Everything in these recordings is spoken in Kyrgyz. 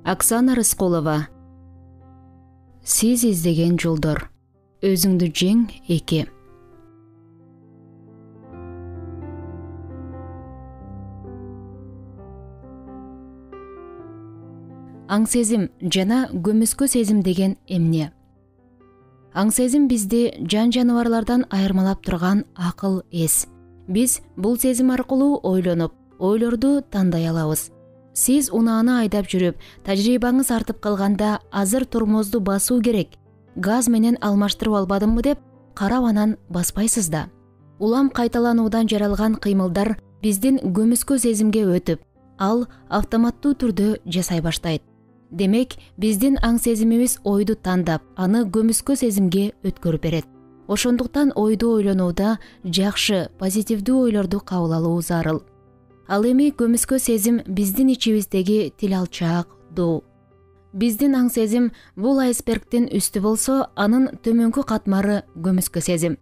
Оксана Рыскулова. Сиз издеген жолдор. Өзүңдү жең 2. Аң сезим жана көмүскө сезим деген эмне? Аң сезим бизди жан жаныбарлардан айырмалап турган акыл эс. Биз бул сезим аркылуу ойлонуп, ойлорду тандай алабыз. Сиз унааны айдап жүрүп, тажрыйбаңыз артып калганда азыр тормозду басуу керек, газ менен алмаштырып албадымбы деп карап анан баспайсыз да. Улам кайталануудан жаралган кыймылдар биздин көмүскө сезимге өтүп, ал автоматтуу түрдө жасай баштайт. Демек, биздин аң сезимибиз ойду тандап, аны көмүскө сезимге өткөрүп берет. Ошондуктан ойду ойлонууда жакшы, позитивдүү ойлорду кабыл алуу зарыл. Ал эми көмүскө сезим биздин ичибиздеги тил алчаак, дуу. Биздин аң сезим бул айсбергдин үстү болсо, анын төмөнкү катмары көмүскө сезим.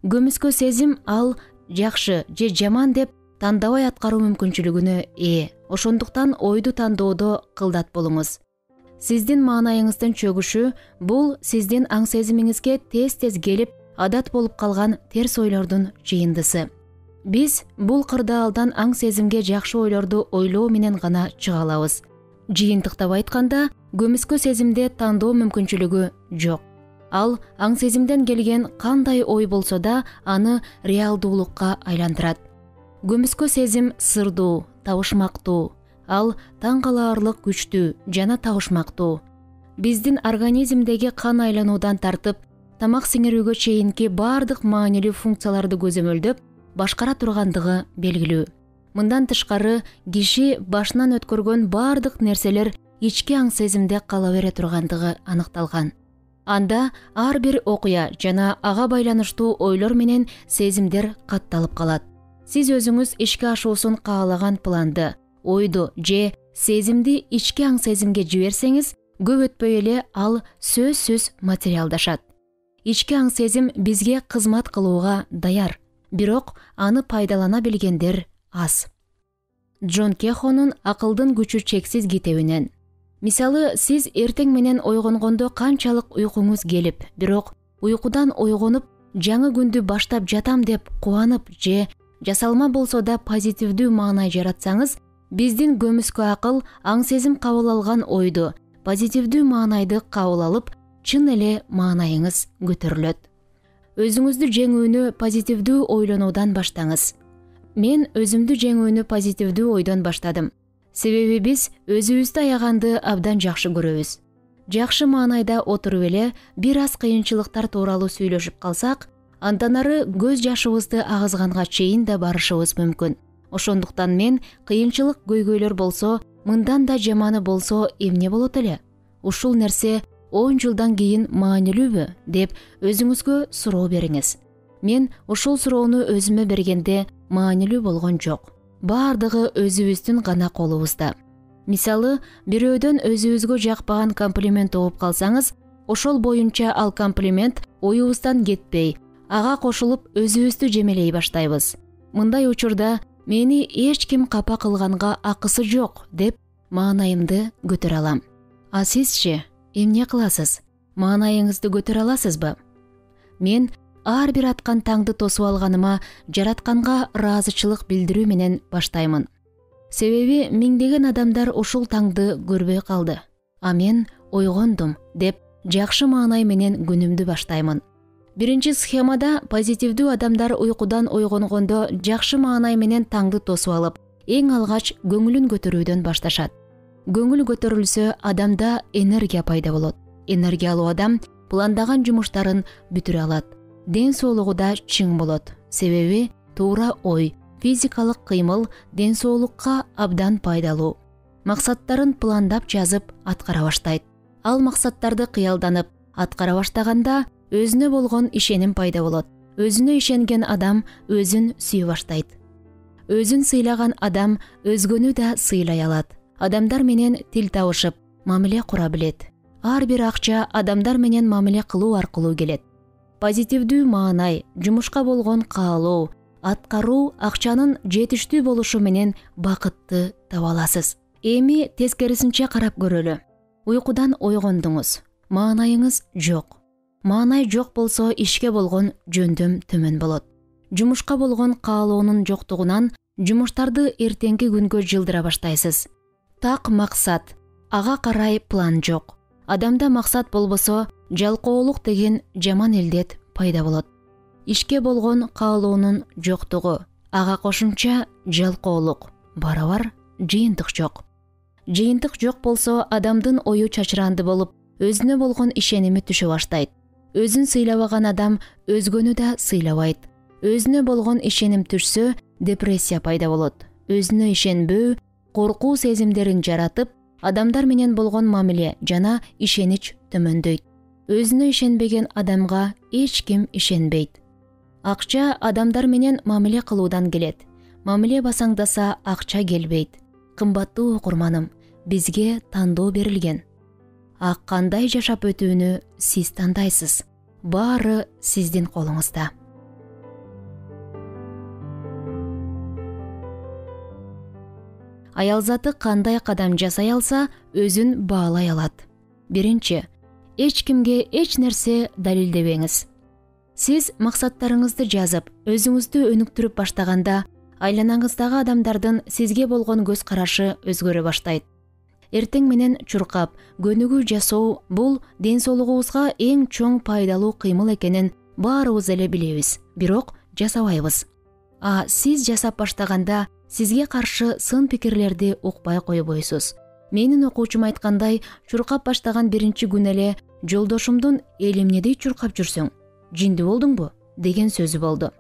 Көмүскө сезим ал жакшы же жаман деп тандабай аткаруу мүмкүнчүлүгүнө ээ. Ошондуктан ойду тандоодо кылдат болуңуз. Сиздин маанайыңыздын чөгүшү бул сиздин аң сезимиңизге тез-тез келип, адат болуп калган терс ойлордун жыйындысы. Биз бул кырдаалдан аң сезимге жакшы ойлорду ойлоо менен гана чыга алабыз. Жыйынтыктап айтканда, көмүскө сезимде тандоо мүмкүнчүлүгү жок. Ал аң сезимден келген кандай ой болсо да, аны реалдуулукка айландырат. Көмүскө сезим сырдуу, табышмактуу. Ал таң калаарлык күчтүү жана табышмактуу. Биздин организмдеги кан айлануудан тартып, тамак сиңирүүгө чейинки бардык маанилүү функцияларды көзөмөлдөп, башкара тургандыгы белгилүү. Мындан тышкары, киши башынан өткөргөн бардык нерселер ички аң сезимде кала бере тургандыгы аныкталган. Анда ар бир окуя жана ага байланыштуу ойлор менен сезимдер катталып калат. Сиз өзүңүз ишке ашуусун каалаган планды, ойду же сезимди ички аң сезимге жиберсеңиз, көп өтпөй эле ал сөзсүз материалдашат. Ички аң сезим бизге кызмат кылууга даяр, бирок аны пайдалана билгендер аз. Джон Кехонун «Акылдын күчү чексиз» китебинен. Мисалы, сиз эртең менен ойгонгондо канчалык уйкуңуз келип, бирок уйкудан ойгонуп, жаңы күндү баштап жатам деп кубанып же жасалма болсо да позитивдүү маанай жаратсаңыз, биздин көмүскө акыл аң сезим кабыл алган ойду, позитивдүү маанайды кабыл алып, чын эле маанайыңыз көтөрүлөт. Өзүңүздү жеңүүнү позитивдүү ойлонуудан баштаңыз. Мен өзүмдү жеңүүнү позитивдүү ойдон баштадым. Себеби биз өзүбүздү аяганды абдан жакшы көрөбүз. Жакшы маанайда отуруп эле бир аз кыйынчылыктар тууралуу сүйлөшүп калсак, андан ары көз жашыбызды агызганга чейин да барышыбыз мүмкүн. Ошондуктан мен кыйынчылык көйгөйлөр болсо, мындан да жаманы болсо эмне болот эле? Ушул нерсе 10 жылдан кийин маанилүүбү деп өзүңүзгө суроо бериңиз. Мен ушул суроону өзүмө бергенде маанилүү болгон жок. Бардыгы өзүбүздүн гана колубузда. Мисалы, бирөөдөн өзүбүзгө жакпаган комплимент угуп калсаңыз, ошол боюнча ал комплимент оюбуздан кетпей, ага кошулуп өзүбүздү жемелей баштайбыз. Мындай учурда мени эч ким капа кылганга акысы жок деп маанайымды көтөрө алам. А сизчи эмне кыласыз? Маанайыңызды көтөрө аласызбы? Мен ар бир аткан таңды тосуп алганыма жаратканга ыраазычылык билдирүү менен баштаймын. Себеби миңдеген адамдар ушул таңды көрбөй калды. А мен ойгондум деп жакшы маанай менен күнүмдү баштаймын. Биринчи схемада позитивдүү адамдар уйкудан ойгонгондо жакшы маанай менен таңды тосуп алып, эң алгач көңүлүн көтөрүүдөн башташат. Көңүл көтөрүлсө, адамда энергия пайда болот. Энергия алуу адам пландаган жумуштарын бүтүрө алат. Ден соолугу да чың болот. Себеби туура ой, физикалык кыймыл ден соолукка абдан пайдалуу. Максаттарын пландап жазып аткара баштайт. Ал максаттарды кыялданып аткара баштаганда өзүнө болгон ишеним пайда болот. Өзүнө ишенген адам өзүн сүйө баштайт. Өзүн сыйлаган адам өзгөнү да сыйлай алат. Адамдар менен тил табышып, мамиле кура билет. Ар бир акча адамдар менен мамиле кылуу аркылуу келет. Позитивдүү маанай, жумушка болгон каалоо, аткаруу акчанын жетиштүү болушу менен бакытты таба аласыз. Эми тескерисинче карап көрөлү. Уйкудан ойгондуңуз. Маанайыңыз жок. Маанай жок болсо ишке болгон жөндөм төмөн болот. Жумушка болгон каалоонун жоктугунан жумуштарды эртеңки күнгө жылдыра баштайсыз. Так максат, ага карай план жок. Адамда максат болбосо, жалкоолук деген жаман элдет пайда болот. Ишке болгон каалоонун жоктугу, ага кошумча жалкоолук, барабар жыйынтык жок. Жыйынтык жок болсо, адамдын ою чачыранды болуп, өзүнө болгон ишеними түшө баштайт. Өзүн сыйлабаган адам өзгөнү да сыйлабайт. Өзүнө болгон ишеним түшсө, депрессия пайда болот. Өзүнө ишенбөө, коркуу сезимдерин жаратып, адамдар менен болгон мамиле жана ишенич төмөндөйт. Өзүнө ишенбеген адамга эч ким ишенбейт. Акча адамдар менен мамиле кылуудан келет. Мамиле басаңдаса, акча келбейт. Кымбаттуу окурманым, бизге тандоо берилген. Ак кандай жашап өтүүнү сиз тандайсыз. Баары сиздин колуңузда. Аялзаты кандай кадам жасай алса, өзүн баалай алат. Биринчи, эч кимге эч нерсе далилдебеңиз. Сиз максаттарыңызды жазып, өзүңүздү өнүктүрүп баштаганда, айланаңыздагы адамдардын сизге болгон көз карашы өзгөрө баштайт. Эртең менен чуркап, көнүгүү жасоо бул ден соолугубузга эң чоң пайдалуу кыймыл экенин баарыбыз эле билебиз, бирок жасабайбыз. Сиз жасап баштаганда сизге каршы сын пикирлерди укпай койбойсуз. Менин окуучум айткандай, чуркап баштаган биринчи күн эле жолдошумдун "Эл эмнедей чуркап жүрсүң? Жинди болдуңбу?" деген сөзү болду.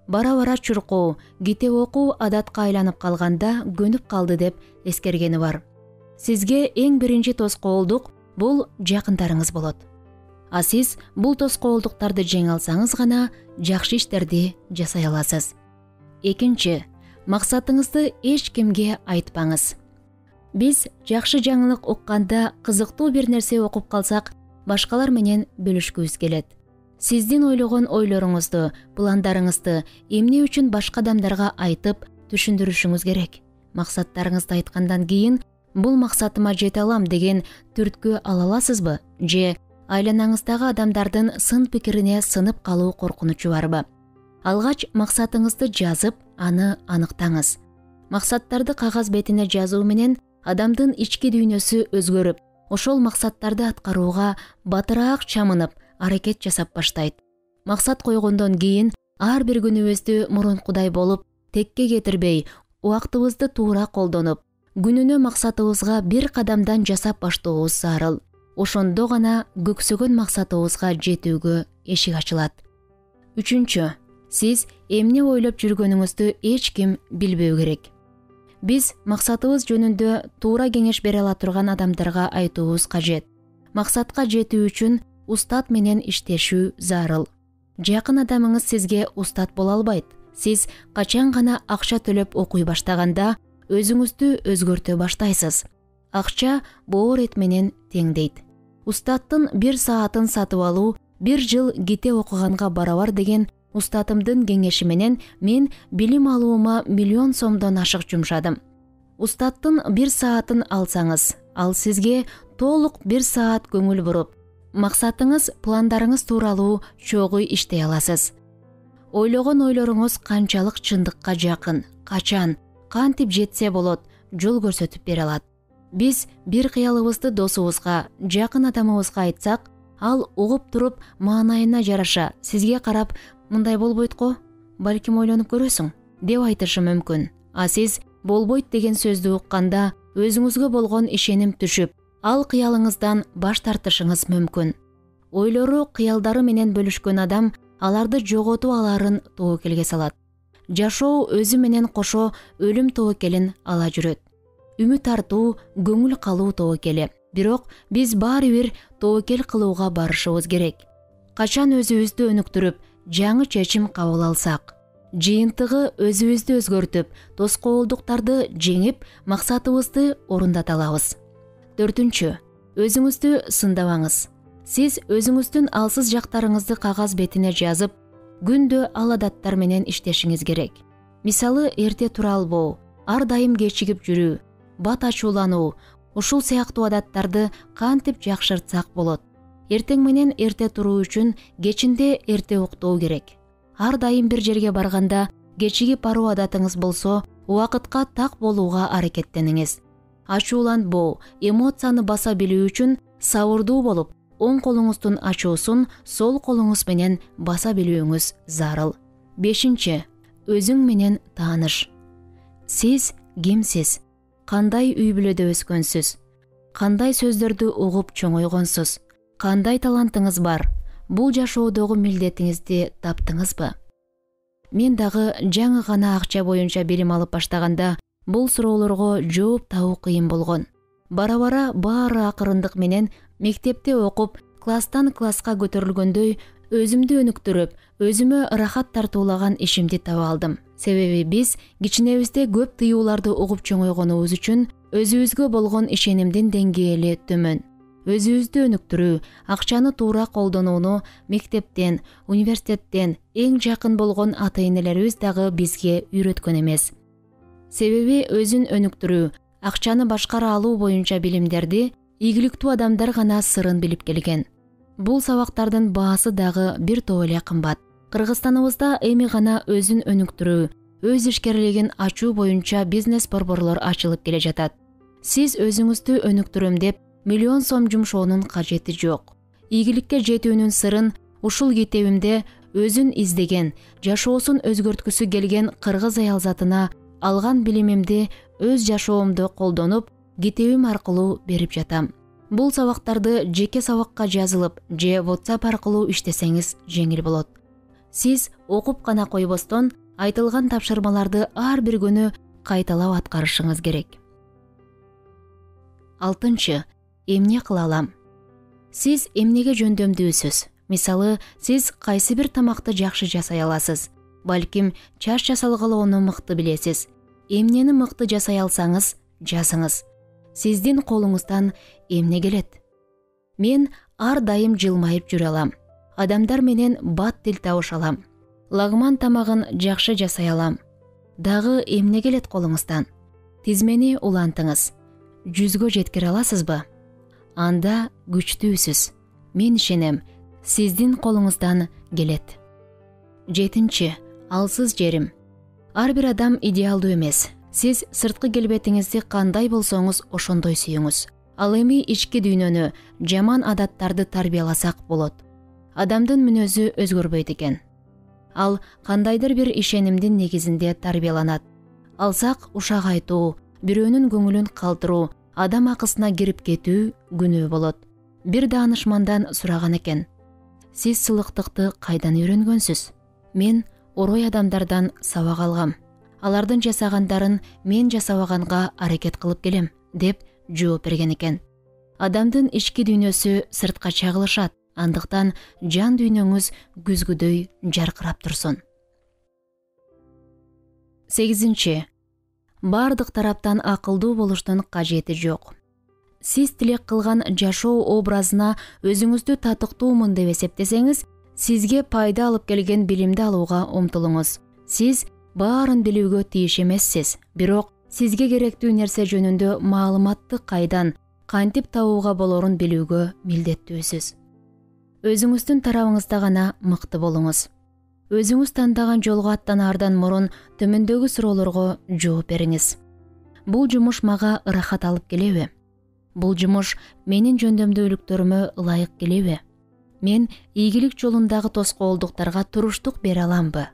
Бара-бара чуркоо, китеп окуу адатка айланып калганда көнүп калды деп эскергени бар. Сизге эң биринчи тоскоолдук бул жакындарыңыз болот. Сиз бул тоскоолдуктарды жеңе алсаңыз гана жакшы иштерди жасай аласыз. Экинчи, максатыңызды эч кимге айтпаңыз. Биз жакшы жаңылык укканда, кызыктуу бир нерсе окуп калсак, башкалар менен бөлүшкүбүз келет. Сиздин ойлогон ойлоруңузду, пландарыңызды эмне үчүн башка адамдарга айтып, түшүндүрүшүңүз керек. Максаттарыңызды айткандан кийин, бул максатыма жете алам деген түрткү ала аласызбы? Же айланаңыздагы адамдардын сын пикирине сынып калуу коркунучу барбы? Алгач максатыңызды жазып, аны аныктаңыз. Максаттарды кагаз бетине жазуу менен адамдын ички дүйнөсү өзгөрүп, ошол максаттарды аткарууга батыраак чамынып, аракет жасап баштайт. Максат койгондон кийин ар бир күнүбүздү мурункудай болуп, текке кетирбей, убактыбызды туура колдонуп, күнүнө максатыбызга бир кадамдан жасап баштообуз зарыл. Ошондо гана көксөгөн максатыбызга жетүүгө эшик ачылат. Үчүнчү, сиз эмне ойлоп жүргөнүңүздү эч ким билбөө керек. Биз максатыбыз жөнүндө туура кеңеш бере ала турган адамдарга айтуубуз кажет. Максатка жетүү үчүн устат менен иштешүү зарыл. Жакын адамыңыз сизге устат боло албайт. Сиз качан гана акча төлөп окуй баштаганда, өзүңүздү өзгөртө баштайсыз. Акча боор эт менен теңдейт. Устаттын 1 саатын сатып алуу 1 жыл ките окуганга барабар деген устатымдын кеңеши менен мен билим алуума миллион сомдон ашык жумшадым. Устаттын 1 саатын алсаңыз, ал сизге толук 1 саат көңүл буруп, максатыңыз, пландарыңыз тууралуу чогуу иштей аласыз. Ойлогон ойлоруңуз канчалык чындыкка жакын, качан, кантип жетсе болот, жол көрсөтүп бере алат. Биз бир кыялыбызды досубузга, жакын адамыбызга айтсак, ал угуп туруп, маанайына жараша сизге карап, мындай болбойт го, балким ойлонуп көрөсүң, деп айтышы мүмкүн. Сиз болбойт деген сөздү укканда, өзүңүзгө болгон ишеним түшүп, ал кыялыңыздан баш тартышыңыз мүмкүн. Ойлору, кыялдары менен бөлүшкөн адам аларды жоготуп аларын тобокелге салат. Жашоо өзү менен кошо өлүм тобокелин ала жүрөт. Үмүт артуу, көңүл калуу тобокели. Бирок биз баары бир тобокел кылууга барышыбыз керек. Качан өзүбүздү өнүктүрүп, жаңы чечим кабыл алсак, жыйынтыгы өзүбүздү өзгөртүп, тоскоолдуктарды жеңип, максатыбызды орундата алабыз. 4. Өзүңүздү сындабаңыз. Сиз өзүңүздүн алсыз жактарыңызды кагаз бетине жазып, күндө ал адаттар менен иштешиңиз керек. Мисалы, эрте тура албоо, ар дайым кечигип жүрүү, бат ачуулануу, Ушул сыяктуу адаттарды кантип жакшыртсак болот? Эртең менен эрте туруу үчүн кечинде эрте уктоо керек. Ар дайым бир жерге барганда кечигип баруу адатыңыз болсо, убакытка так болууга аракеттениңиз. Ачууланбоо, эмоцияны баса билүү үчүн сабырдуу болуп, оң колуңуздун ачуусун сол колуңуз менен баса билүүңүз зарыл. 5. Өзүң менен тааныш. Сиз кимсиз? Кандай үй бүлөдө өскөнсүз? Кандай сөздөрдү угуп чоңойгонсуз? Кандай талантыңыз бар? Бул жашоодогу милдетиңизди таптыңызбы? Мен дагы жаңы гана акча боюнча билим алып баштаганда бул суроолорго жооп табуу кыйын болгон. Бара-бара баары акырындык менен мектепте окуп, класстан класска көтөрүлгөндөй өзүмдү өнүктүрүп, өзүмө ырахат тартуулаган ишимди таба алдым. Себеби биз кичинебизде көп тыюуларды угуп чоңойгонубуз үчүн өзүбүзгө болгон ишенимдин деңгээли төмөн. Өзүбүздү өнүктүрүү, акчаны туура колдонууну мектептен, университеттен эң жакын болгон ата-энелерибиз дагы бизге үйрөткөн эмес. Себеби өзүн өнүктүрүү, акчаны башкара алуу боюнча билимдерди ийгиликтүү адамдар гана сырын билип келген. Бул сабактардын баасы дагы бир топ эле кымбат. Кыргызстаныбызда эми гана өзүн өнүктүрүү, өз ишкерлигин ачуу боюнча бизнес борборлор ачылып келе жатат. Сиз өзүңүздү өнүктүрөм деп миллион сом жумшоонун кажети жок. Ийгиликке жетүүнүн сырын ушул китебимде өзүн издеген, жашоосун өзгөрткүсү келген кыргыз аялзатына алган билимимди өз жашоомдо колдонуп, китебим аркылуу берип жатам. Бул сабактарды жеке сабакка жазылып же WhatsApp аркылуу иштесеңиз жеңил болот. Сиз окуп гана койбостон, айтылган тапшырмаларды ар бир күнү кайталап аткарышыңыз керек. 6. Эмне кыла алам? Сиз эмнеге жөндөмдүүсүз? Мисалы, сиз кайсы бир тамакты жакшы жасай аласыз? Балким, чач жасалгалоону мыкты билесиз. Эмнени мыкты жасай алсаңыз, жазыңыз. Сиздин колуңуздан эмне келет? Мен ар дайым жылмайып жүрө алам. Адамдар менен бат тил табыша алам. Лагман тамагын жакшы жасай алам. Дагы эмне келет колуңуздан? Тизмени улантыңыз. 100гө жеткире аласызбы? Анда күчтүүсүз. Мен ишенем, сиздин колуңуздан келет. 7. Алсыз жерим. Ар бир адам идеалдуу эмес. Сиз сырткы келбетиңизди кандай болсоңуз ошондой сүйүңүз. Ал эми ички дүйнөнү, жаман адаттарды тарбияласак болот. Адамдын мүнөзү өзгөрбөйт экен. Ал кандайдыр бир ишенимдин негизинде тарбияланат. Алсак ушак айтуу, бирөөнүн көңүлүн калтыруу, адам акысына кирип кетүү күнөө болот. Бир даанышмандан сураган экен. Сиз сылыктыкты кайдан үйрөнгөнсүз? Мен орой адамдардан сабак алгам. Алардын жасагандарын мен жасабаганга аракет кылып келем, деп жооп берген экен. Адамдын ички дүйнөсү сыртка чагылышат, андыктан жан дүйнөңүз күзгүдөй жаркырап турсун. 8. Бардык тараптан акылдуу болуштун кажети жок. Сиз тилек кылган жашоо образына өзүңүздү татыктуумун деп эсептесеңиз, сизге пайда алып келген билимди алууга умтулуңуз. Сиз баарын билүүгө тийиш эмессиз, бирок сизге керектүү нерсе жөнүндө маалыматты кайдан, кантип табууга болорун билүүгө милдеттүүсүз. Өзүңүздүн тарабыңызда гана мыкты болуңуз. Өзүңүз тандаган жолго аттанаардан мурун төмөндөгү суроолорго жооп бериңиз. Бул жумуш мага ырахат алып келеби? Бул жумуш менин жөндөмдүүлүктөрүмө ылайык келеби? Мен ийгилик жолундагы тоскоолдуктарга туруштук бере аламбы?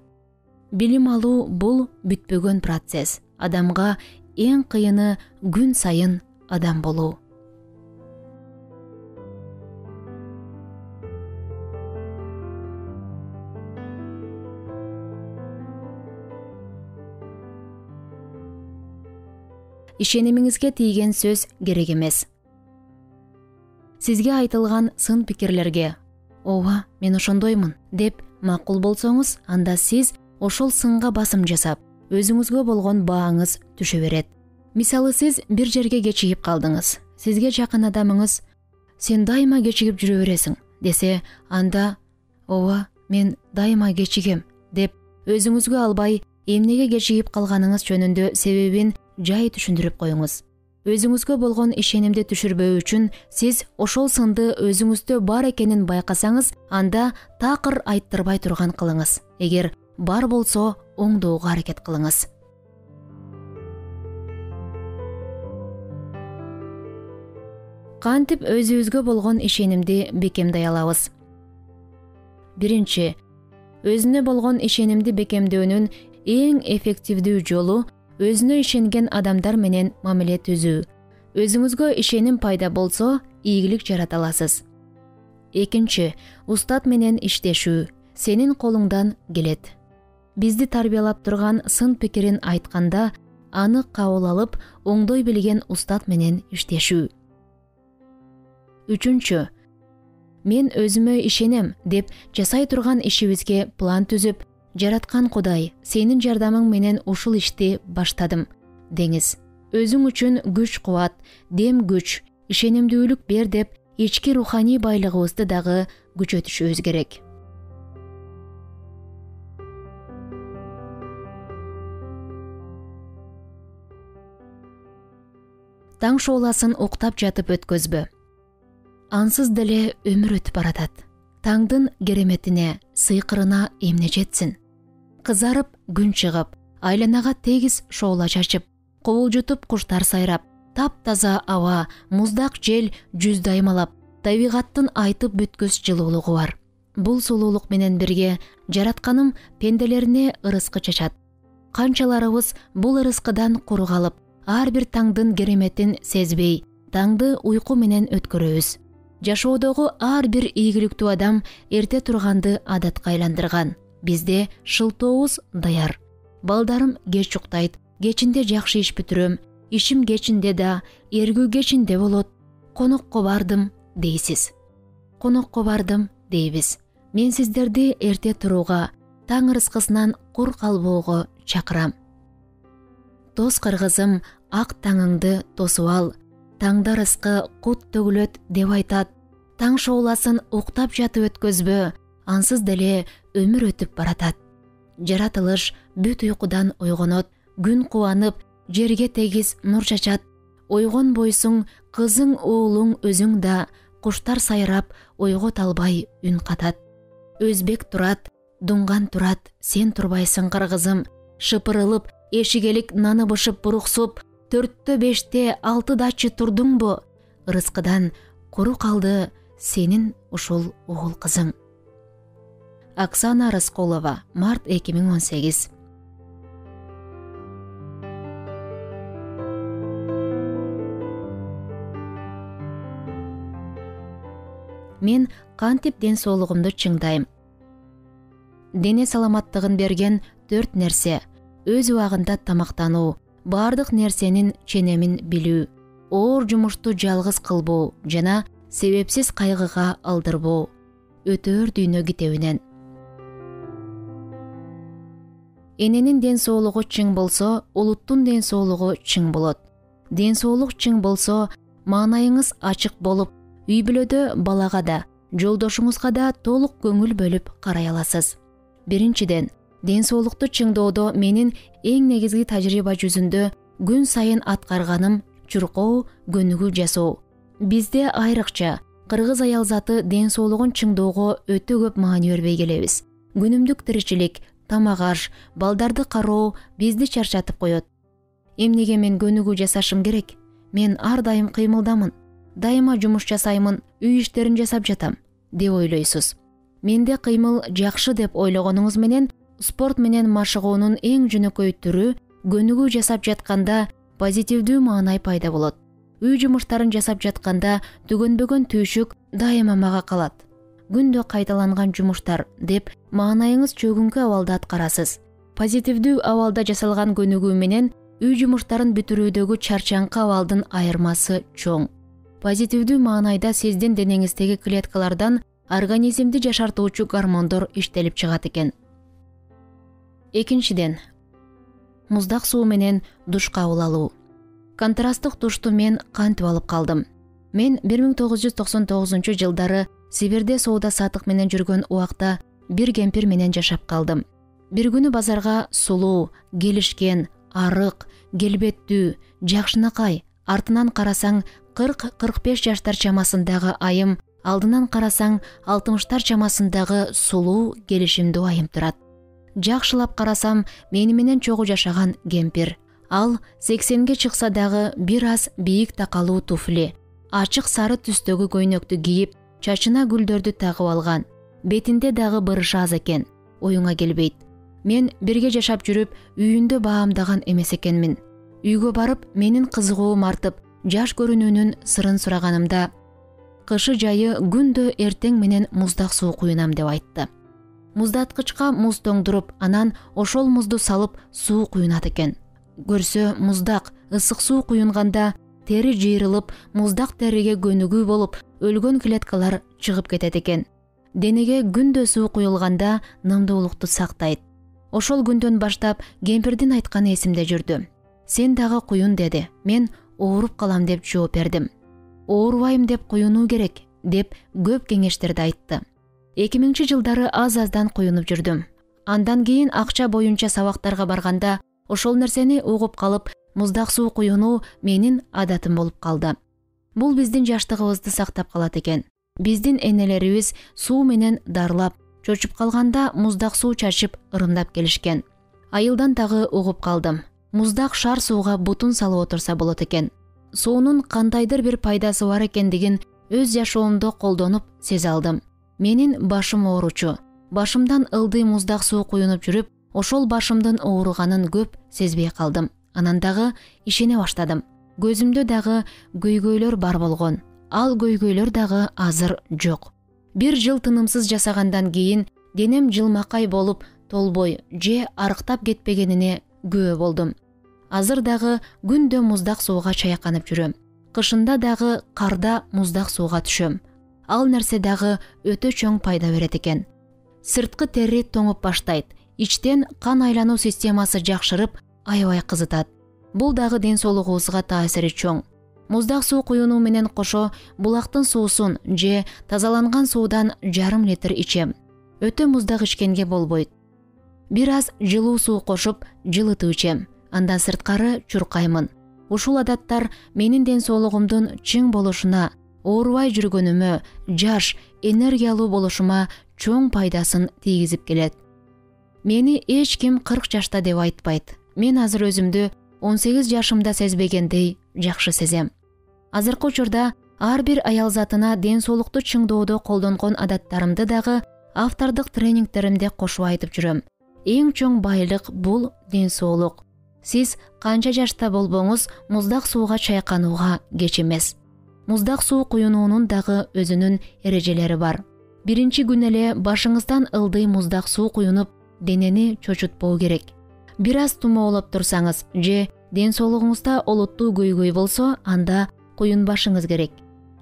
Билим алуу бул бүтпөгөн процесс. Адамга эң кыйыны күн сайын адам болуу. Ишенимиңизге тийген сөз керек эмес. Сизге айтылган сын пикирлерге «Ооба, мен ошондоймун» деп макул болсоңуз, анда сиз ошол сынга басым жасап, өзүңүзгө болгон бааңыз түшө берет. Мисалы, сиз бир жерге кечигип калдыңыз. Сизге жакын адамыңыз «Сен дайыма кечигип жүрө бересиң» десе, анда «Ооба, мен дайыма кечигем» деп өзүңүзгө албай, эмнеге кечигип калганыңыз жөнүндө себебин жай түшүндүрүп коюңуз. Өзүңүзгө болгон ишенимди түшүрбөө үчүн сиз ошол сынды өзүңүздө бар экенин байкасаңыз, анда такыр айттырбай турган кылыңыз. Эгер бар болсо, оңдоого аракет кылыңыз. Кантип өзүбүзгө болгон ишенимди бекемдей алабыз? Биринчи, өзүнө болгон ишенимди бекемдөөнүн эң эффективдүү жолу өзүнө ишенген адамдар менен мамиле түзүү. Өзүңүзгө ишеним пайда болсо, ийгилик жарата аласыз. Экинчи, устат менен иштешүү сенин колуңдан келет. Бизди тарбиялап турган сын пикирин айтканда, аны кабыл алып, оңдой билген устат менен иштешүү. Үчүнчү, мен өзүмө ишенем деп жасай турган ишибизге план түзүп, жараткан Кудай, сенин жардамың менен ушул ишти баштадым деңиз. Өзүң үчүн күч-кубат, дем күч, ишенимдүүлүк бер деп ички руханий байлыгыбызды дагы күчөтүшүбүз керек. Таң шооласын уктап жатып өткөзбө. Ансыз деле өмүр өтүп баратат. Таңдын кереметине, сыйкырына эмне жетсин? Кызарып күн чыгып, айланага тегиз шоола чачып, кубулжутуп куштар сайрап, таптаза аба, муздак жел жүздү аймалап, табигаттын айтып бүткүс жылуулугу бар. Бул сулуулук менен бирге жаратканым пенделерине ырыскы чачат. Канчаларыбыз бул ырыскыдан куру калып, ар бир таңдын кереметин сезбей, таңды уйку менен өткөрөбүз. Жашоодогу ар бир ийгиликтүү адам эрте турганды адатка айландырган. Бизде шылтообуз даяр. Балдарым кеч уктайт, кечинде жакшы иш бүтүрөм, ишим кечинде да, эргүү кечинде болот. Конокко бардым дейсиз. Конокко бардым дейбиз. Мен сиздерди эрте турууга, таң ырыскысынан кур калбоого чакырам. Тос кыргызым, ак таңыңды тосуп ал. Таңда ырыскы кут төгүлөт деп айтат. Таң шооласын уктап жатып өткөзбө, ансыз деле өмүр өтүп баратат. Жаратылыш бүт уйкудан ойгонот, күн кубанып, жерге тегиз нур чачат. Ойгон бойсуң, кызың уулуң өзүң да, куштар сайрап, ойгот албай үн катат. Өзбек турат, дуңган турат, сен турбайсың кыргызым. Шыпырылып, эшигелик наны бышып буруксуп, 4-тө 5-те 6-дачы турдуңбу? Ырыскыдан куру калды сенин ушул угул кызың. Оксана Расколова, март 2018. Мен кантип ден соолугумду чыңдайм? Дене саламаттыгын берген 4 нерсе: өз убагында тамактануу, бардык нерсенин ченемин билүү, оор жумушту жалгыз кылбоо жана себепсиз кайгыга алдырбоо, өтөр дүйнө китебинен. Эненин ден соолугу чың болсо, улуттун ден соолугу чың болот. Ден соолук чың болсо, маанайыңыз ачык болуп, үй бүлөдө балага да, жолдошуңузга да толук көңүл бөлүп карай аласыз. Биринчиден, ден соолукту чыңдоодо менин эң негизги тажрыйба жүзүндө күн сайын аткарганым чуркоо, көнүгүү жасоо. Бизде айрыкча кыргыз аял заты ден соолугун чыңдоого өтө көп маани бербей келебиз. Күнүмдүк тиричилик, тамак аш, балдарды кароо бизди чарчатып коет. Эмнеге мен көнүгүү жасашым керек? Мен ар дайым кыймылдамын, дайыма жумуш жасаймын, үй иштерин жасап жатам деп ойлойсуз. Менде кыймыл жакшы деп ойлогонуңуз менен спорт менен машыгуунун эң жөнөкөй түрү көнүгүү жасап жатканда позитивдүү маанай пайда болот. Үй жумуштарын жасап жатканда түгөнбөгөн түйшүк дайыма мага калат. Күндө кайталанган жумуштар деп маанайыңыз чөгүнгү абалда аткарасыз. Позитивдүү абалда жасалган көнүгүү менен үй жумуштарын бүтүрүүдөгү чарчаңкы абалдын айырмасы чоң. Позитивдүү маанайда сиздин денеңиздеги клеткалардан организмди жашартуучу гормондор иштелип чыгат экен. Экинчиден, муздак суу менен душ кабыл алуу. Контрасттык душту мен кантип алып калдым? Мен 1999 жылдары Сибирде соода сатык менен жүргөн убакта бир кемпир менен жашап калдым. Бир күнү базарга сулуу, келишкен, арык, келбеттүү, жакшынакай, Артынан карасаң 40-45 жаштар чамасындагы айым, алдынан карасаң 60 чамасындагы сулуу, келишимдүү айым турат. Жакшылап карасам, мени менен чогуу жашаган кемпир. Ал 80ге чыкса дагы бир аз бийик такалуу туфли, ачык сары түстөгү көйнөктү кийип, чачына гүлдөрдү тагып алган. Бетинде дагы бырышы аз экен. Оюңа келбейт. Мен бирге жашап жүрүп, үйүндө баамдаган эмес экенмин. Үйгө барып, менин кызыгуум артып, жаш көрүнүүнүн сырын сураганымда, кышы жайы күндө эртең менен муздак суу куюнам деп айтты. Муздаткычка муз тоңдуруп, анан ошол музду салып суу куюнат экен. Көрсө муздак, ысык суу куюнганда тери жыйрылып, муздак териге көнүгүү болуп, өлгөн клеткалар чыгып кетет экен. Денеге күндө суу куюлганда нымдуулукту сактайт. Ошол күндөн баштап кемпирдин айтканы эсимде жүрдү. Сен дагы куюн деди. Мен ооруп калам деп жооп бердим. Оорубайм деп куюнуу керек деп көп кеңештерди айтты. 2000 жылдары аз-аздан куюнуп жүрдүм. Андан кийин акча боюнча сабактарга барганда ошол нерсени угуп калып, муздак суу куюнуу менин адатым болуп калды. Бул биздин жаштыгыбызды сактап калат экен. Биздин энелерибиз суу менен дарлап, чочуп калганда муздак суу чачып ырымдап келишкен. Айылдан дагы угуп калдым. Муздак шар сууга бутун салып отурса болот экен. Суунун кандайдыр бир пайдасы бар экендигин өз жашоомдо колдонуп сезе алдым. Менин башым ооручу. Башымдан ылдый муздак суу куюнуп жүрүп, ошол башымдын ооруганын көп сезбей калдым. Анан дагы ишене баштадым. Көзүмдө дагы көйгөйлөр бар болгон. Ал көйгөйлөр дагы азыр жок. Бир жыл тынымсыз жасагандан кийин денем жылмакай болуп, толбой же арыктап кетпегенине күбө болдум. Азыр дагы күндө муздак сууга чайканып жүрөм. Кышында дагы карда муздак сууга түшөм. Ал нерсе дагы өтө чоң пайда берет экен. Сырткы тери тоңуп баштайт. Ичтен кан айлануу системасы жакшырып, аябай кызытат. Бул дагы ден соолугубузга таасири чоң. Муздак суу куюнуу менен кошо булактын суусун же тазаланган суудан жарым литр ичем. Өтө муздак ичкенге болбойт. Бир аз жылуу суу кошуп, жылытып ичем. Андан сырткары чуркаймын. Ушул адаттар менин ден соолугумдун чың болушуна, оорубай жүргөнүмө, жаш, энергиялуу болушума чоң пайдасын тийгизип келет. Мени эч ким 40 жашта деп айтпайт. Мен азыр өзүмдү 18 жашымда сезбегендей жакшы сезем. Азыркы учурда ар бир аял затына ден соолукту чыңдоодо колдонгон адаттарымды дагы автордук тренингтеримде кошуп айтып жүрөм. Эң чоң байлык бул ден соолук. Сиз канча жашта болбоңуз, муздак сууга чайканууга кеч эмес. Муздак суу куюнуунун дагы өзүнүн эрежелери бар. Биринчи күн эле башыңыздан ылдый муздак суу куюнуп, денени чочутпоо керек. Бир аз тумоолоп турсаңыз же ден соолугуңузда олуттуу көйгөй болсо, анда куюнбашыңыз керек.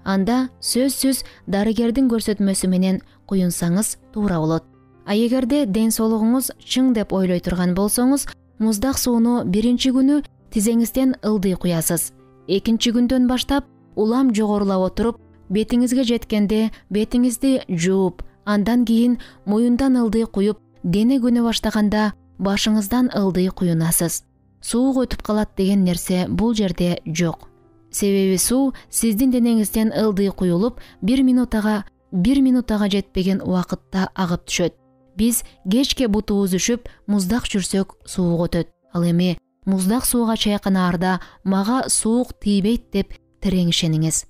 Анда сөзсүз дарыгердин көрсөтмөсү менен куюнсаңыз туура болот. А эгерде ден соолугуңуз чың деп ойлой турган болсоңуз, муздак сууну биринчи күнү тизеңизден ылдый куясыз. Экинчи күндөн баштап улам жогорулап отуруп, бетиңизге жеткенде бетиңизди жууп, андан кийин моюндан ылдый куюп, дене көнө баштаганда башыңыздан ылдый куюнасыз. Суук өтүп калат деген нерсе бул жерде жок. Себеби суу сиздин денеңизден ылдый куюлуп, 1 минутага жетпеген убакытта агып түшөт. Биз кечке бутубуз үшүп, муздак жүрсөк суук өтөт. Ал эми муздак сууга чайканаарда мага суук тийбейт деп терең ишениңиз.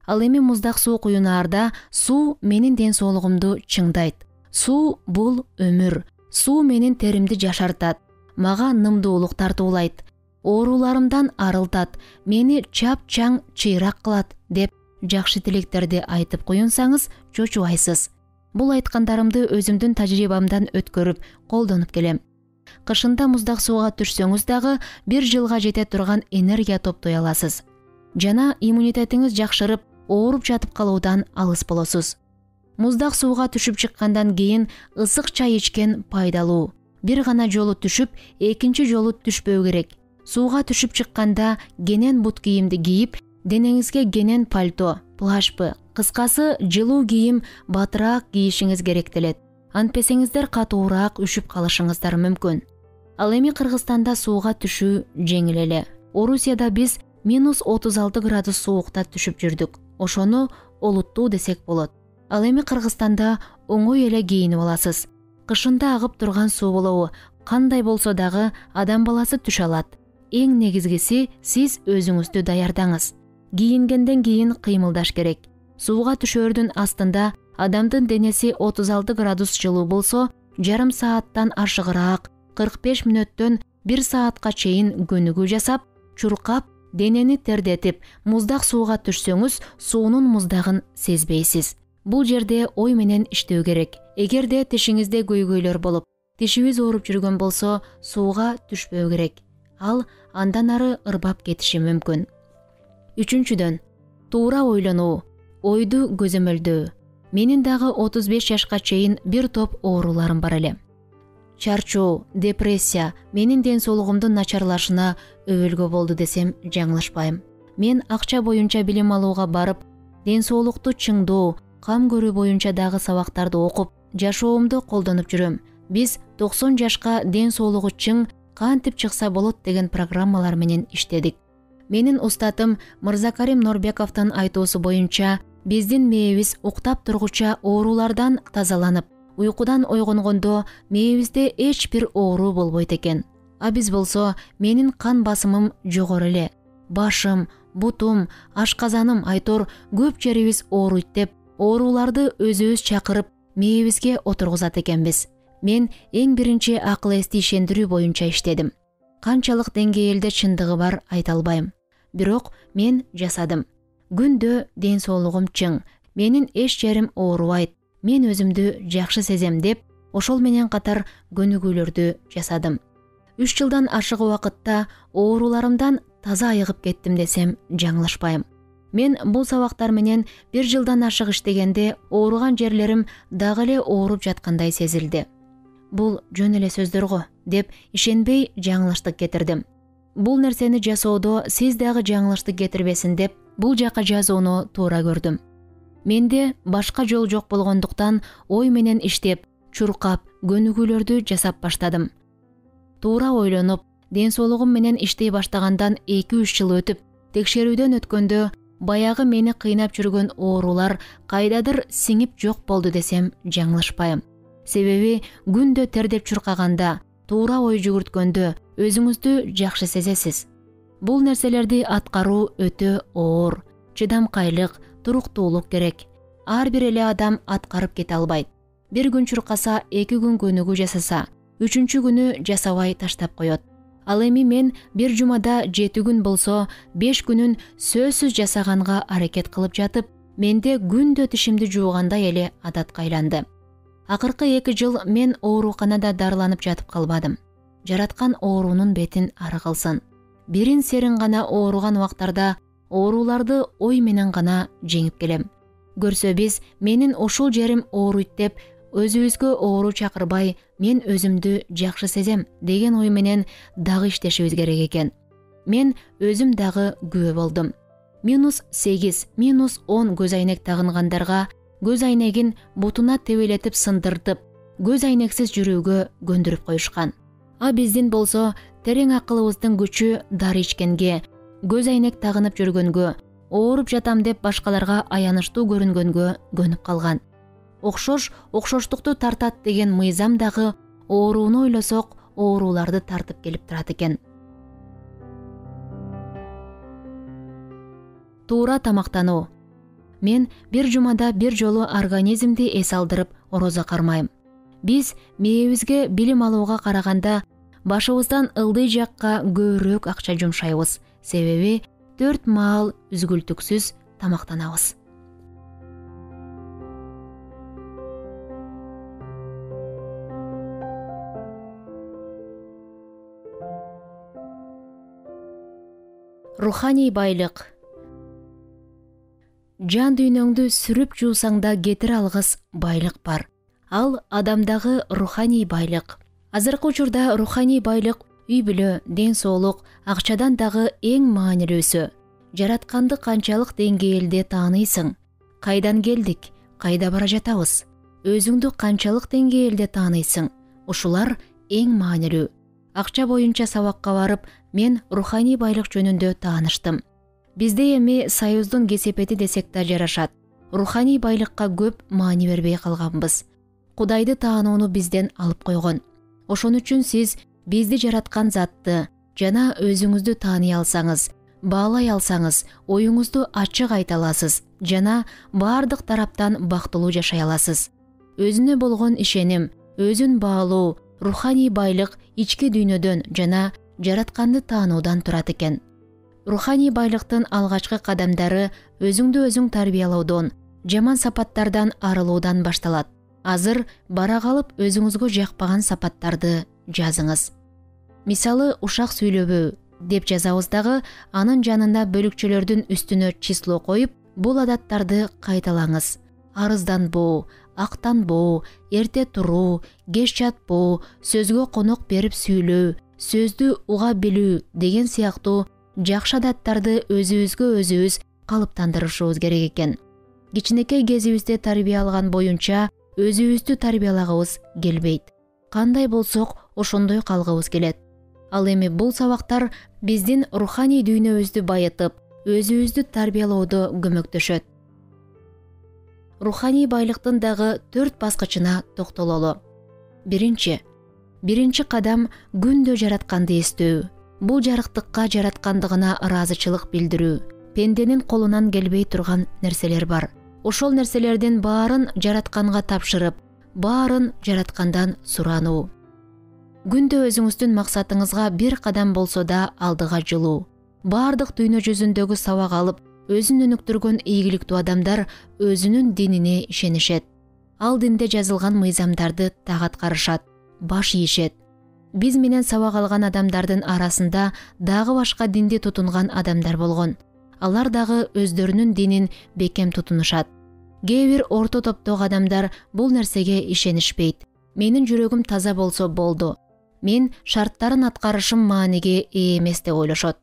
Ал эми муздак суу куюнаарда суу менин ден соолугумду чыңдайт. Суу бул өмүр. Суу менин теримди жашартат. Мага нымдуулук тартуулайт. Ооруларымдан арылтат. Мени чап-чаң чыйрак кылат деп жакшы тилектерди айтып куюнсаңыз чочубайсыз. Бул айткандарымды өзүмдүн тажрыйбамдан өткөрүп, колдонуп келем. Кышында муздак сууга түшсөңүз дагы 1 жылга жете турган энергия топтой аласыз. Жана иммунитетиңиз жакшырып, ооруп жатып калуудан алыс болосуз. Муздак сууга түшүп чыккандан кийин ысык чай ичкен пайдалуу. Бир гана жолу түшүп, экинчи жолу түшпөө керек. Сууга түшүп чыкканда кенен бут кийимди кийип, денеңизге кенен пальто, плашпы, кыскасы жылуу кийим батыраак кийишиңиз керектелет. Антпесеңиздер катуураак үшүп калышыңыздар мүмкүн. Ал эми Кыргызстанда сууга түшүү жеңил эле. Орусияда биз -36 градус суукта түшүп жүрдүк. Ошону олуттуу десек болот. Ал эми Кыргызстанда оңой эле кийинип аласыз. Кышында агып турган суу болобу, кандай болсо дагы адам баласы түшө алат. Эң негизгиси сиз өзүңүздү даярдаңыз. Кийингенден кийин кыймылдаш керек. Сууга түшөөрдүн астында адамдын денеси 36 градус жылуу болсо, жарым сааттан ашыгыраак 45 мүнөттөн 1 саатка чейин көнүгүү жасап, чуркап, денени тердетип, муздак сууга түшсөңүз, суунун муздагын сезбейсиз. Бул жерде ой менен иштөө керек. Эгерде тишиңизде көйгөйлөр болуп, тишибиз ооруп жүргөн болсо, сууга түшпөө керек. Ал андан ары ырбап кетиши мүмкүн. Үчүнчүдөн, туура ойлонуу, ойду көзөмөлдөө. Менин дагы 35 жашка чейин бир топ ооруларым бар эле. Чарчоо, депрессия менин ден соолугумдун начарлашына өбөлгө болду десем жаңылышпайм. Мен акча боюнча билим алууга барып, ден соолукту чыңдоо, кам көрүү боюнча дагы сабактарды окуп, жашоомду колдонуп жүрөм. Биз 90 жашка ден соолугу чың, кантип чыкса болот деген программалар менен иштедик. Менин устатым Мырзакарим Норбековдун айтуусу боюнча, биздин мээбиз уктап тургуча оорулардан тазаланып, уйкудан ойгонгондо мээбизде эч бир оору болбойт экен. А биз болсо, менин кан басымым жогору эле. Башым, бутум, ашказаным айтор көп жерибиз ооруйт деп, ооруларды өзүбүз чакырып, мээбизге отургузат экенбиз. Мен эң биринчи акыл эсти ишендирүү боюнча иштедим. Канчалык деңгээлде чындыгы бар айта албайм. Бирок мен жасадым. Күндө ден соолугум чың, менин эч жерим оорубайт, мен өзүмдү жакшы сезем деп, ошол менен катар көнүгүүлөрдү жасадым. 3 жылдан ашык убакытта ооруларымдан таза айыгып кеттим десем жаңылышпайм. Мен бул сабактар менен 1 жылдан ашык иштегенде ооруган жерлерим дагы эле ооруп жаткандай сезилди. Бул жөн эле сөздөр го деп ишенбей жаңылыштык кетирдим. Бул нерсени жасоодо сиз дагы жаңылыштык кетирбесин деп бул жака жазууну туура көрдүм. Менде башка жол жок болгондуктан ой менен иштеп, чуркап, көнүгүүлөрдү жасап баштадым. Туура ойлонуп, ден соолугум менен иштей баштагандан 2-3 жыл өтүп, текшерүүдөн өткөндө баягы мени кыйнап жүргөн оорулар кайдадыр сиңип жок болду десем жаңылышпайм. Себеби күндө тердеп чуркаганда, туура ой жүгүрткөндө өзүңүздү жакшы сезесиз. Бул нерселерди аткаруу өтө оор, чыдамкайлык, туруктуулук керек. Ар бир эле адам аткарып кете албайт. Бир күн чуркаса, 2 күн көнүгүү жасаса, 3-чү күнү жасабай таштап коет. Ал эми мен бир жумада 7 күн болсо, 5 күнүн сөзсүз жасаганга аракет кылып жатып, менде күндө тишимди жуугандай эле адатка айланды. Акыркы 2 жыл мен ооруканада дарыланып жатып калбадым. Жараткан оорунун бетин ары кылсын. Бирин серин гана ооруган убактарда ооруларды ой менен гана жеңип келем. Көрсө биз менин ушул жерим ооруйт деп өзүбүзгө оору чакырбай, мен өзүмдү жакшы сезем деген ой менен дагы иштешибиз керек экен. Мен өзүм дагы күбө болдум. -8, -10 көз айнек тагынгандарга көз айнегин бутуна тебелетип сындыртып, көз айнексиз жүрүүгө көндүрүп коюшкан. А биздин болсо терең акылыбыздын күчү дары ичкенге, көз айнек тагынып жүргөнгө, ооруп жатам деп башкаларга аянычтуу көрүнгөнгө көнүп калган. Окшоштукту тартат деген мыйзам дагы ооруну ойлосок, ооруларды тартып келип турат экен. Туура тамактануу. Мен бир жумада бир жолу организмди эс алдырып орозо кармайм. Биз мээбизге билим алууга караганда башыбыздан ылдый жакка көбүрөөк акча жумшайбыз. Себеби 4 маал үзгүлтүксүз тамактанабыз. Руханий байлык. Жан дүйнөңдү сүрүп жуусаң да кетире алгыс байлык бар. Ал адамдагы руханий байлык. Азыркы учурда руханий байлык үй-бүлө, ден соолук, акчадан дагы эң маанилүүсү. Жаратканды канчалык деңгээлде тааныйсың? Кайдан келдик? Кайда бара жатабыз? Өзүңдү канчалык деңгээлде тааныйсың? Ушулар эң маанилүү. Акча боюнча сабакка барып, мен руханий байлык жөнүндө тааныштым. бизде эми союздун кесепети десек да жарашат. Руханий байлыкка көп маани бербей калганбыз. Кудайды таанууну бизден алып койгон. Ошон үчүн сиз бизди жараткан затты жана өзүңүздү тааный алсаңыз, баалай алсаңыз, оюңузду ачык айта аласыз жана баардык тараптан бактылуу жашай аласыз. Өзүнө болгон ишеним, өзүн баалоо, руханий байлык ички дүйнөдөн жана жаратканды таануудан турат экен. Руханий байлыктын алгачкы кадамдары өзүңдү өзүң тарбиялоодон, жаман сапаттардан арылуудан башталат. Азыр бара калып өзүңүзгө жакпаган сапаттарды жазыңыз. Мисалы, ушак сүйлөбөө деп жазабыз дагы, анын жанына бөлүкчөлөрдүн үстүнө число коюп, бул адаттарды кайталаңыз. Арызданбоо, актанбоо, эрте туруу, кеч жатпоо, сөзгө конок берип сүйлөө, сөздү уга билүү деген сыяктуу жакшы адаттарды өзүбүзгө өзүбүз калыптандырышыбыз керек экен. Кичинекей кезибизде тарбия алган боюнча өзүбүздү тарбиялагыбыз келбейт. Кандай болсок, ошондой калгыбыз келет. Ал эми бул сабактар биздин руханий дүйнөбүздү байытып, өзүбүздү тарбиялоодо көмөктөшөт. Руханий байлыктын дагы 4 баскычына токтололу. Биринчи кадам күндө жаратканды эстөө. Бул жарыктыкка жараткандыгына ыраазычылык билдирүү. Пенденин колунан келбей турган нерселер бар. Ошол нерселердин баарын жаратканга тапшырып, баарын жараткандан сурануу. Күндө өзүңүздүн максатыңызга бир кадам болсо да алдыга жылуу. Баардык дүйнө жүзүндөгү сабак алып, өзүн өнүктүргөн ийгиликтүү адамдар өзүнүн динине ишенишет. Ал динде жазылган мыйзамдарды так аткарышат, баш ийишет. Биз менен сабак алган адамдардын арасында дагы башка динди тутунган адамдар болгон. Алар дагы өздөрүнүн динин бекем тутунушат. Кээ бир орто топтогу адамдар бул нерсеге ишенишпейт. Менин жүрөгүм таза болсо болду. Мен шарттарын аткарышым мааниге ээ эмес деп ойлошот.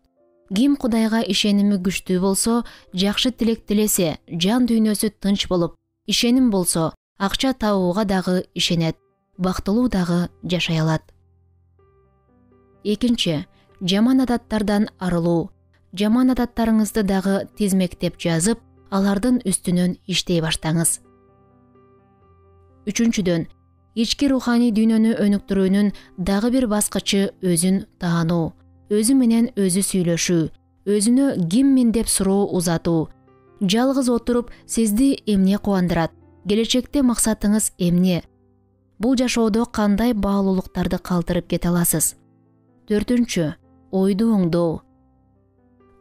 Ким Кудайга ишеними күчтүү болсо, жакшы тилек тилесе, жан дүйнөсү тынч болуп, ишеним болсо, акча табууга дагы ишенет, бактылуу дагы жашай алат. Экинчи, жаман адаттардан арылуу. Жаман адаттарыңызды дагы тизмектеп жазып, алардын үстүнөн иштей баштаңыз. Үчүнчүдөн, ички руханий дүйнөнү өнүктүрүүнүн дагы бир баскычы өзүн таануу, өзү менен өзү сүйлөшүү, өзүнө киммин деп суроо узатуу. Жалгыз отуруп сизди эмне кубандырат? Келечекте максатыңыз эмне? Бул жашоодо кандай баалуулуктарды калтырып кете аласыз? Төртүнчү, ойду оңдоо.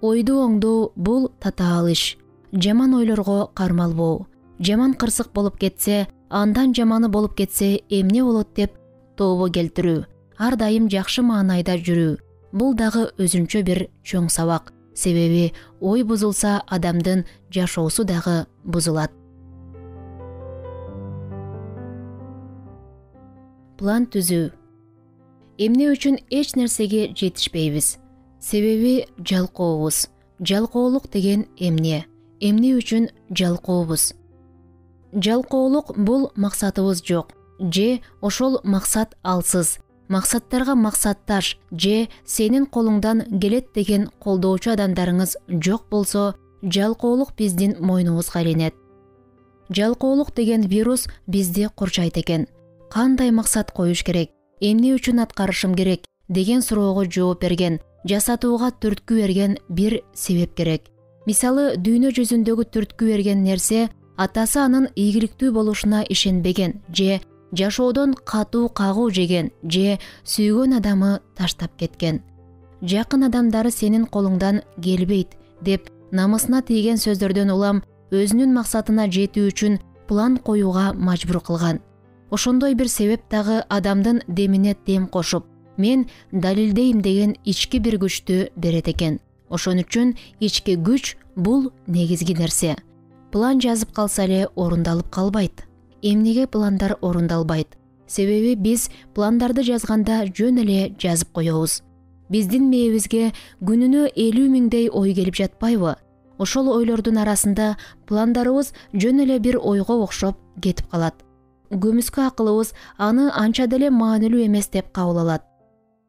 Ойду оңдоо бул татаал иш. Жаман ойлорго кармалбоо. Жаман кырсык болуп кетсе, андан жаманы болуп кетсе эмне болот деп тообо келтирүү. Ар дайым жакшы маанайда жүрүү. Бул дагы өзүнчө бир чоң сабак. Себеби ой бузулса, адамдын жашоосу дагы бузулат. План түзүү. Эмне үчүн эч нерсеге жетишпейбиз? Себеби жалкообуз. Жалкоолук деген эмне? Эмне үчүн жалкообуз? Жалкоолук бул максатыбыз жок, же ошол максат алсыз. Максаттарга максатташ же сенин колуңдан келет деген колдоочу адамдарыңыз жок болсо, жалкоолук биздин мойнубузга илинет. Жалкоолук деген вирус бизди курчайт экен. Кандай максат коюш керек? Эмне үчүн аткарышым керек деген суроого жооп берген, жасатууга түрткү берген бир себеп керек. Мисалы, дүйнө жүзүндөгү түрткү берген нерсе атасы анын ийгиликтүү болушуна ишенбеген, же жашоодон катуу кагуу жеген, же сүйгөн адамы таштап кеткен. Жакын адамдары сенин колуңдан келбейт деп намысына тийген сөздөрдөн улам өзүнүн максатына жетүү үчүн план коюуга мажбур кылган. Ошондой бир себеп дагы адамдын демине дем кошуп, мен далилдейм деген ички бир күчтү берет экен. Ошон үчүн ички күч бул негизги нерсе. План жазып калса эле орундалып калбайт. Эмнеге пландар орундалбайт? Себеби биз пландарды жазганда жөн эле жазып коебуз. Биздин мээбизге күнүнө 50 миңдей ой келип жатпайбы? Ошол ойлордун арасында пландарыбыз жөн эле бир ойго окшоп кетип калат. Көмүскө акылыбыз аны анча деле маанилүү эмес деп кабыл алат.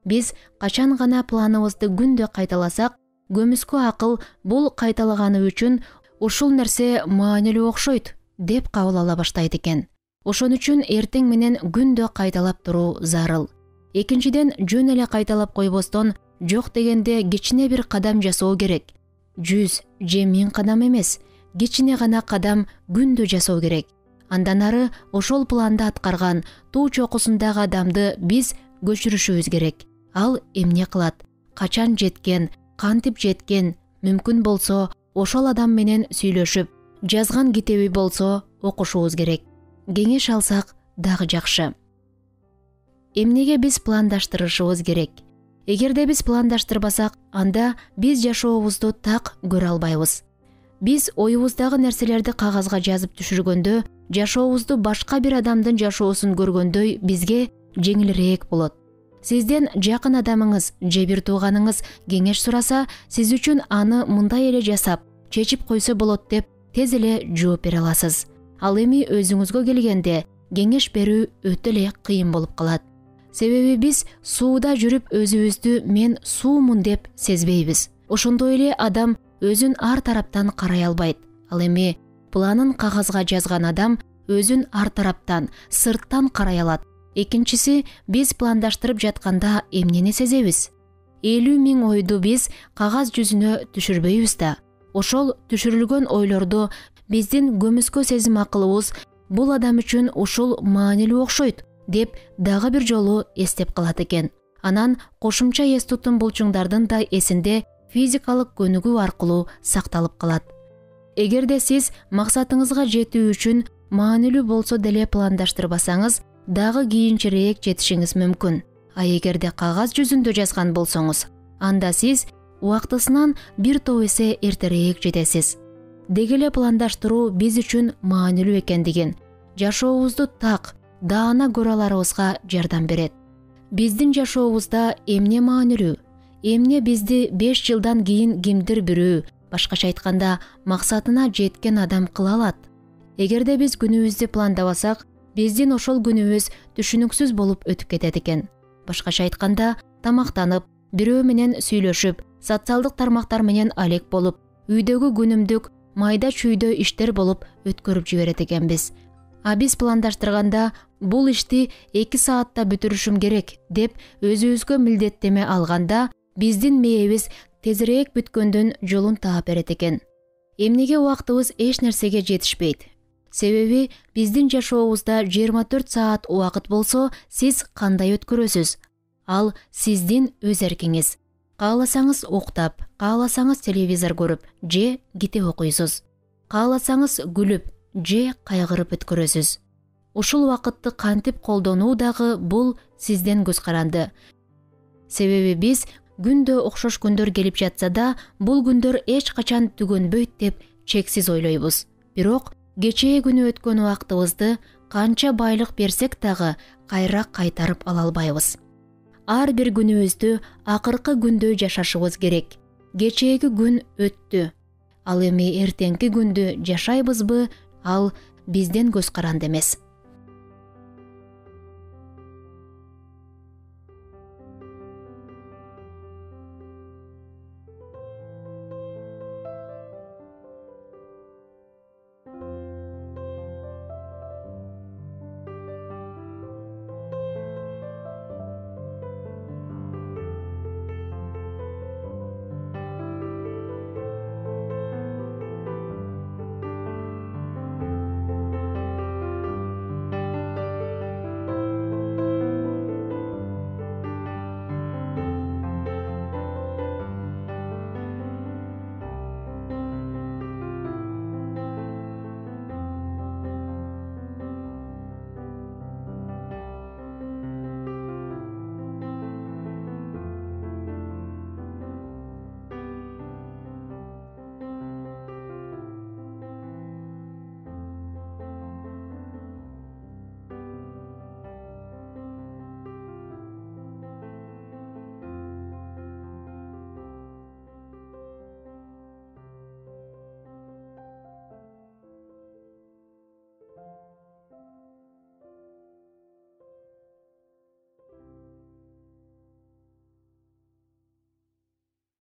Биз качан гана планыбызды күндө кайталасак, көмүскө акыл бул кайталаганы үчүн ушул нерсе маанилүү окшойт деп кабыл ала баштайт экен. Ошон үчүн эртең менен күндө кайталап туруу зарыл. Экинчиден, жөн эле кайталап койбостон жок дегенде кичине бир кадам жасоо керек. 100 же 1000 кадам эмес, кичине гана кадам күндө жасоо керек. Андан ары ошол планды аткарган туу чокусундагы адамды биз көчүрүшүбүз керек. Ал эмне кылат, качан жеткен, кантип жеткен, мүмкүн болсо ошол адам менен сүйлөшүп, жазган китеби болсо окушубуз керек. Кеңеш алсак дагы жакшы. Эмнеге биз пландаштырышыбыз керек? Эгерде биз пландаштырбасак, анда биз жашообузду так көрө албайбыз. Биз оюбуздагы нерселерди кагазга жазып түшүргөндө, жашообузду башка бир адамдын жашоосун көргөндөй бизге жеңилирээк болот. Сизден жакын адамыңыз же бир тууганыңыз кеңеш сураса, сиз үчүн аны мындай эле жасап, чечип койсо болот деп тез эле жооп бере аласыз. Ал эми өзүңүзгө келгенде кеңеш берүү өтө эле кыйын болуп калат. Себеби биз сууда жүрүп өзүбүздү мен суумун деп сезбейбиз. Ошондой эле адам өзүн ар тараптан карай албайт. Ал эми планын кагазга жазган адам өзүн ар тараптан, сырттан карай алат. Экинчиси, биз пландаштырып жатканда эмнени сезебиз? 50 000 ойду биз кагаз жүзүнө түшүрбөйбүз да. Ошол түшүрүлгөн ойлорду биздин көмүскө сезим акылыбыз бул адам үчүн ушул маанилүү окшойт деп дагы бир жолу эстеп калат экен. Анан кошумча эс тутум булчуңдардын да эсинде физикалык көнүгүү аркылуу сакталып калат. Эгерде сиз максатыңызга жетүү үчүн маанилүү болсо деле пландаштырбасаңыз, дагы кийинчерээк жетишиңиз мүмкүн. А эгерде кагаз жүзүндө жазган болсоңуз, анда сиз убактысынан бир топ эсе эртерээк жетесиз. Деги эле пландаштыруу биз үчүн маанилүү экендигин, жашообузду так, даана көрө аларыбызга жардам берет. Биздин жашообузда эмне маанилүү? Эмне бизди 5 жылдан кийин кимдир бирөө, башкача айтканда, максатына жеткен адам кыла алат? Эгерде биз күнүбүздү пландабасак, биздин ошол күнүбүз түшүнүксүз болуп өтүп кетет экен. Башкача айтканда, тамактанып, бирөө менен сүйлөшүп, социалдык тармактар менен алек болуп, үйдөгү күнүмдүк майда чүйдө иштер болуп өткөрүп жиберет экенбиз. А биз пландаштырганда бул ишти 2 саатта бүтүрүшүм керек деп өзүбүзгө милдеттеме алганда, биздин мээбиз тезирээк бүткөндүн жолун таап берет экен. Эмнеге убактыбыз эч нерсеге жетишпейт? Себеби биздин жашообузда 24 саат убакыт болсо, сиз кандай өткөрөсүз? Ал сиздин өз эркиңиз. Кааласаңыз уктап, кааласаңыз телевизор көрүп же китеп окуйсуз. Кааласаңыз күлүп же кайгырып өткөрөсүз. Ушул убакытты кантип колдонуу дагы бул сизден көз каранды. Себеби биз күндө окшош күндөр келип жатса да, бул күндөр эч качан түгөнбөйт деп чексиз ойлойбуз. Бирок кечээ күнү өткөн убактыбызды канча байлык берсек дагы кайра кайтарып ала албайбыз. Ар бир күнүбүздү акыркы күндөй жашашыбыз керек. Кечээги күн өттү. Ал эми эртеңки күндү жашайбызбы? Ал бизден көз каранды эмес.